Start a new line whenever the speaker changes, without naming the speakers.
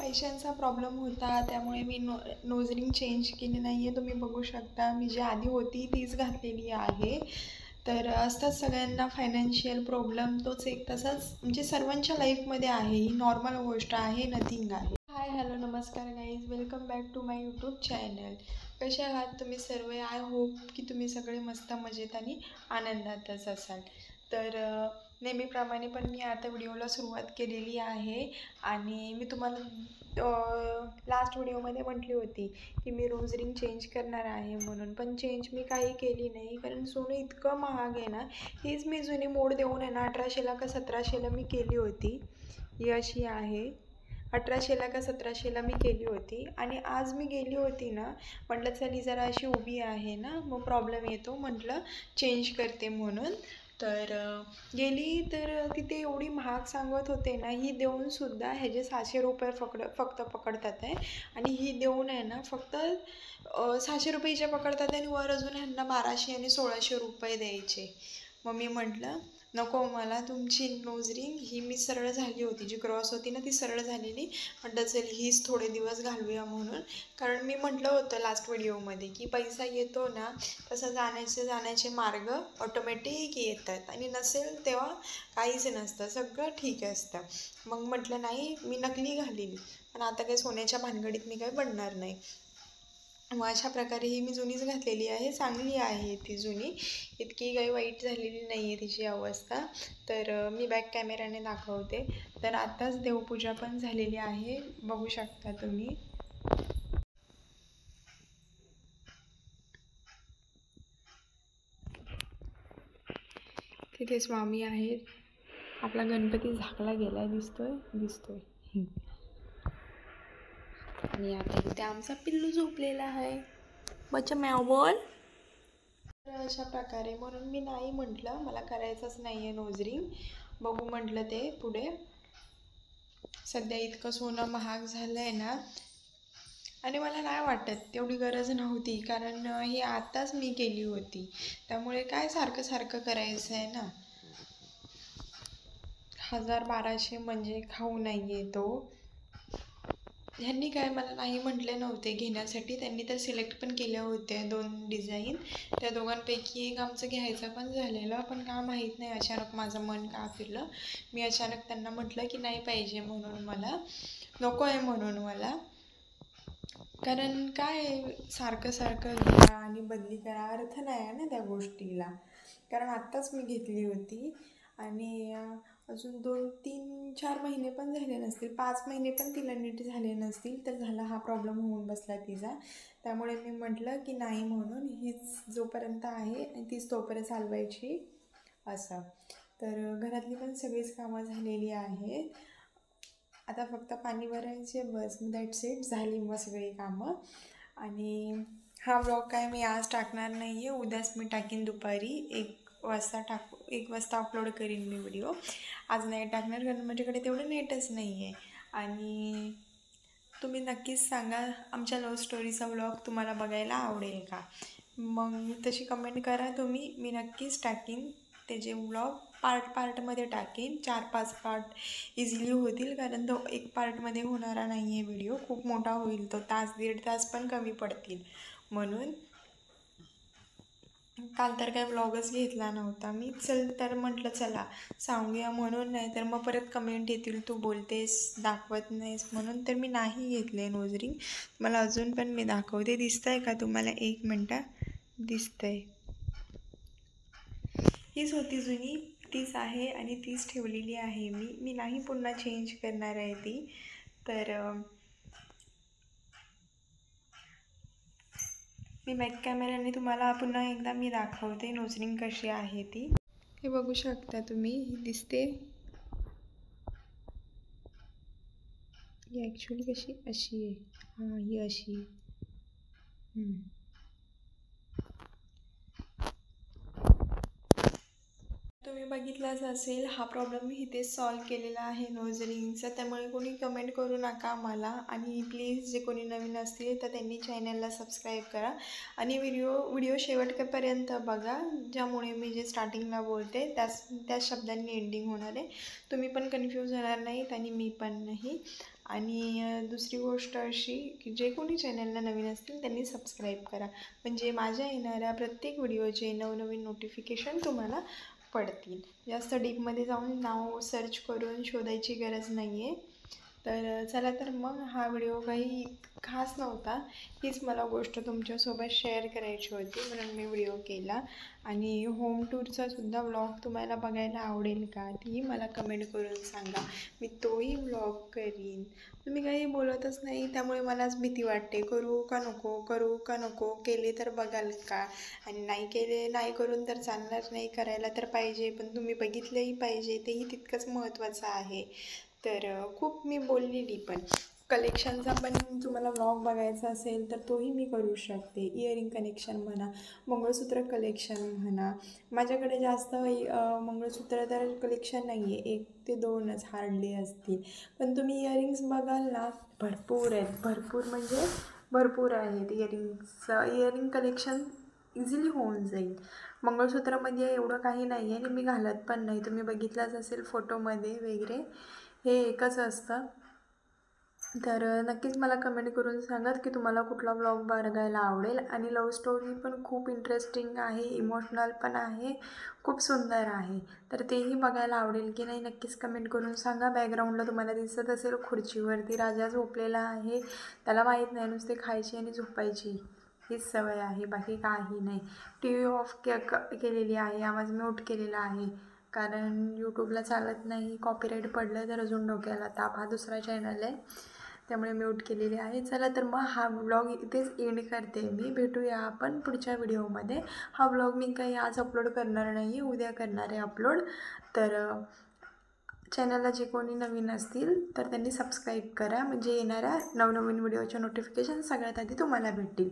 पैशांचा प्रॉब्लेम होता, त्यामुळे मी नोज रिंग चेंज केली नाही आहे. तुम्ही बघू शकता मी जी आधी होती तीच घातलेली आहे. तर असतात सगळ्यांना फायनान्शियल प्रॉब्लेम, तोच एक तसाच म्हणजे सर्वांच्या लाईफमध्ये आहे. ही नॉर्मल गोष्ट आहे, नथिंग आहे. हाय हॅलो नमस्कार guys, welcome back to my YouTube channel. कसे आहात तुम्ही सर्व? आय होप की तुम्ही सगळे मस्त मजेत आणि आनंदातच असाल. तर नेहमीप्रमाणे पण मी आता व्हिडिओला सुरुवात केलेली आहे आणि मी तुम्हाला लास्ट व्हिडिओमध्ये म्हटली होती की मी रोज रिंग चेंज करणार आहे म्हणून, पण चेंज मी काही केली नाही कारण सोनं इतकं महाग आहे ना. हीच मी जुनी मोड देऊन आहे ना 1800ला का 1700ला मी केली होती. ही अशी आहे, 1800ला का 1700ला मी केली होती. आणि आज मी गेली होती ना, म्हटलं चली जरा अशी उभी आहे ना, मग प्रॉब्लेम येतो, म्हटलं चेंज करते म्हणून. तर गेली तर तिथे एवढी महाग सांगत होते ना, ही देऊनसुद्धा ह्याचे 600 रुपये फक्त पकडतात आहे. आणि ही देऊन आहे ना फक्त 600 रुपयेच्या पकडतात आणि वर अजून ह्यांना 1200 आणि 1600 रुपये द्यायचे. मग मी म्हटलं नको, मला तुमची नोज रिंग ही मी सरळ झाली होती, जी क्रॉस होती ना ती सरळ झालेली. म्हटलं चल हीच थोडे दिवस घालूया म्हणून. कारण मी म्हटलं होतं लास्ट व्हिडिओमध्ये की पैसा येतो ना तसं जाण्याचे मार्ग ऑटोमॅटिक येतात आणि नसेल तेव्हा काहीच नसतं, सगळं ठीक असतं. मग म्हटलं नाही, मी नकली घालील, पण आता काही सोन्याच्या भानगडीत मी काही पडणार नाही. मग अशा प्रकारे ही मी जुनीच घातलेली आहे. चांगली आहे ती जुनी, इतकी काही वाईट झालेली नाही आहे तिची अवस्था. तर मी बॅक कॅमेऱ्याने दाखवते. तर आत्ताच देवपूजा पण झालेली आहे, बघू शकता तुम्ही. तिथे स्वामी आहेत, आपला गणपती झाकला गेलाय, दिसतोय. आणि आता इथे आमचा पिल्लू झोपलेला आहे. बच्चा मॅव बोल. तर अशा प्रकारे म्हणून मी नाही म्हटलं, मला करायचंच नाही आहे नोज रिंग. बघू म्हटलं ते पुढे. सध्या इतकं सोनं महाग झालं आहे ना, आणि मला नाही वाटत तेवढी गरज नव्हती, कारण ही आत्ताच मी केली होती. त्यामुळे काय सारखं सारखं करायचं आहे ना. 1200 म्हणजे खाऊ नाही येतो. ह्यांनी काय मला नाही म्हटले नव्हते घेण्यासाठी, त्यांनी तर सिलेक्ट पण केल्या होत्या 2 डिझाईन. त्या दोघांपैकी एक आमचं घ्यायचं पण झालेलं, पण का माहीत नाही अचानक माझं मन का फिरलं. मी अचानक त्यांना म्हटलं की नाही पाहिजे म्हणून, मला नको आहे म्हणून मला. कारण काय सारखं सारखं घ्या आणि बदली करा, अर्थ नाही आहे ना त्या गोष्टीला. कारण आत्ताच मी घेतली होती आणि अजून 2-3-4 महिने पण झाले नसतील, 5 महिने पण तिला नीट झाले नसतील, तर झाला हा प्रॉब्लेम होऊन बसला तिचा. त्यामुळे मी म्हटलं की नाही म्हणून, हीच जोपर्यंत आहे आणि तीच तोपर्यंत चालवायची असं. तर घरातली पण सगळीच कामं झालेली आहेत. आता फक्त पाणी भरायचे, बस, दॅट्स इट, झाली मग सगळी कामं. आणि हा व्लॉग काय मी आज टाकणार नाही आहे, उद्याच मी टाकीन दुपारी 1 वाजता अपलोड करीन मी व्हिडिओ. आज नाही टाकणार कारण माझ्याकडे तेवढं नेटच नाही आहे. आणि तुम्ही नक्कीच सांगा आमच्या लव्ह स्टोरीचा व्लॉग तुम्हाला बघायला आवडेल का. मग तशी कमेंट करा तुम्ही, मी नक्कीच टाकीन त्याचे व्लॉग. पार्टमध्ये टाकेन, 4-5 पार्ट इझिली होतील, कारण तो एक पार्टमध्ये होणारा नाही आहे व्हिडिओ, खूप मोठा होईल तो, 1-1.5 तास पण कमी पडतील म्हणून. काल तर काय व्लॉगच घेतला नव्हता मी, तर म्हटलं चला सांगूया म्हणून. नाही तर मग परत कमेंट येतील तू बोलतेस दाखवत नाहीस म्हणून. तर मी नाही घेतले नोज रिंग. मला अजून पण मी दाखवते, दिसतंय का तुम्हाला? 1 मिनटं, दिसतंय. हीच होती जुनी, तीच आहे आणि तीच ठेवलेली आहे मी नाही पुन्हा चेंज करणार आहे ती. तर मी बॅक कॅमेऱ्याने तुम्हाला पुन्हा एकदा मी दाखवते नोज रिंग कशी आहे ती. हे बघू शकता तुम्ही, ही दिसते. ही ॲक्च्युली कशी अशी आहे, हां ही अशी. तुम्ही बघितलाच असेल, हा प्रॉब्लेम मी इथेच सॉल्व केलेला आहे नोज रिंगचा. त्यामुळे कोणी कमेंट करू नका मला. आणि प्लीज जे कोणी नवीन असतील तर त्यांनी चॅनलला सबस्क्राईब करा आणि व्हिडिओ शेवटपर्यंत बघा, ज्यामुळे मी जे स्टार्टिंगला बोलते त्याच शब्दांनी एंडिंग होणार आहे. तुम्ही पण कन्फ्यूज होणार नाहीत आणि मी पण नाही. आणि दुसरी गोष्ट अशी की जे कोणी चॅनलला नवीन असतील त्यांनी सबस्क्राईब करा, म्हणजे माझ्या येणाऱ्या प्रत्येक व्हिडिओचे नवनवीन नोटिफिकेशन तुम्हाला पडतील. जास्त डीपमध्ये जाऊन नाव सर्च करून शोधायची गरज नाही आहे. तर चला, तर मग हा व्हिडिओ काही खास नव्हता, हीच मला गोष्ट तुमच्यासोबत शेअर करायची होती म्हणून मी व्हिडिओ केला. आणि होम टूरचा सुद्धा व्लॉग तुम्हाला बघायला आवडेल का तीही मला कमेंट करून सांगा, मी तोही व्लॉग करीन. तुम्ही काही बोलतच नाही, त्यामुळे मलाच भीती वाटते, करू का नको, करू का नको, केले तर बघाल का, आणि नाही केले, नाही करून तर चालणार नाही, करायला तर पाहिजे, पण तुम्ही बघितलंही पाहिजे, तेही तितकंच महत्त्वाचं आहे. तर खूप मी बोललेली, पण कलेक्शनचा पण तुम्हाला व्लॉग बघायचा असेल तर तोही मी करू शकते. इयरिंग कलेक्शन म्हणा, मंगळसूत्र कलेक्शन म्हणा. माझ्याकडे जास्त मंगळसूत्र तर कलेक्शन नाही आहे, 1 ते 2च हार्डली असतील, पण तुम्ही इयरिंग्स बघाल ना, भरपूर आहेत, भरपूर म्हणजे भरपूर आहेत इयरिंग कलेक्शन इझिली होऊन जाईल. मंगळसूत्रामध्ये एवढं काही नाही आहे आणि मी घालत पण नाही, तुम्ही बघितलंच असेल फोटोमध्ये वगैरे, हे एकच असतं. तर नक्कीच मला कमेंट करून सांगा की तुम्हाला कुठला व्लॉग बघायला आवडेल. आणि लव्ह स्टोरी पण खूप इंटरेस्टिंग आहे, इमोशनल पण आहे, खूप सुंदर आहे, तर तेही बघायला आवडेल की नाही नक्कीच कमेंट करून सांगा. बॅकग्राऊंडला तुम्हाला दिसत असेल खुर्चीवरती राजा झोपलेला आहे, त्याला माहीत नाही, नुसते खायची आणि झोपायची हीच सवय आहे, बाकी काही नाही. टी व्ही ऑफ केलेली आहे, आवाज म्यूट केलेला आहे, कारण यूट्यूबला चालत नाही, कॉपीराईट पडलं तर अजून डोक्याला ताप. हा दुसरा चॅनल आहे त्यामुळे म्यूट केलेली आहे. चला, तर मग हा व्लॉग इथेच एंड करते मी. भेटूया आपण पुढच्या व्हिडिओमध्ये. हा व्लॉग मी काही आज अपलोड करणार नाही आहे, उद्या करणार आहे अपलोड. तर चॅनलला जे कोणी नवीन असतील तर त्यांनी सबस्क्राईब करा, म्हणजे येणाऱ्या नवनवीन व्हिडिओच्या नोटिफिकेशन सगळ्यात आधी तुम्हाला भेटतील.